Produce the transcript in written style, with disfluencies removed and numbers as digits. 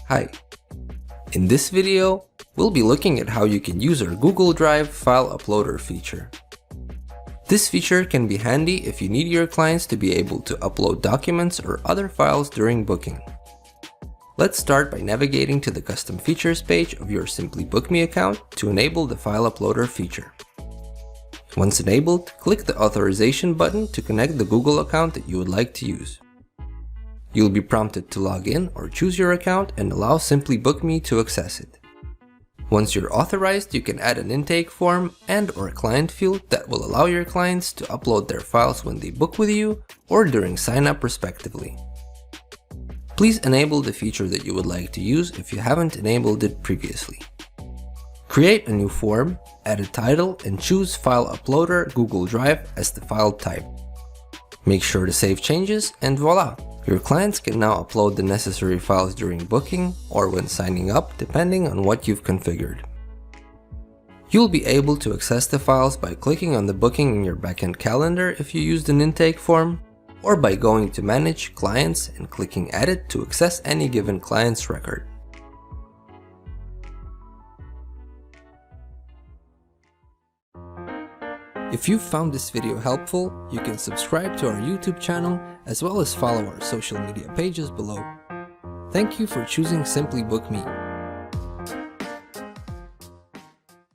Hi. In this video, we'll be looking at how you can use our Google Drive file uploader feature. This feature can be handy if you need your clients to be able to upload documents or other files during booking. Let's start by navigating to the custom features page of your SimplyBook.me account to enable the file uploader feature. Once enabled, click the authorization button to connect the Google account that you would like to use. You'll be prompted to log in or choose your account and allow SimplyBook.me to access it. Once you're authorized, you can add an intake form and/or a client field that will allow your clients to upload their files when they book with you or during sign-up respectively. Please enable the feature that you would like to use if you haven't enabled it previously. Create a new form, add a title, and choose File Uploader Google Drive as the file type. Make sure to save changes, and voila! Your clients can now upload the necessary files during booking or when signing up, depending on what you've configured. You'll be able to access the files by clicking on the booking in your backend calendar if you used an intake form, or by going to Manage Clients and clicking Edit to access any given client's record. If you found this video helpful, you can subscribe to our YouTube channel as well as follow our social media pages below. Thank you for choosing SimplyBook.me.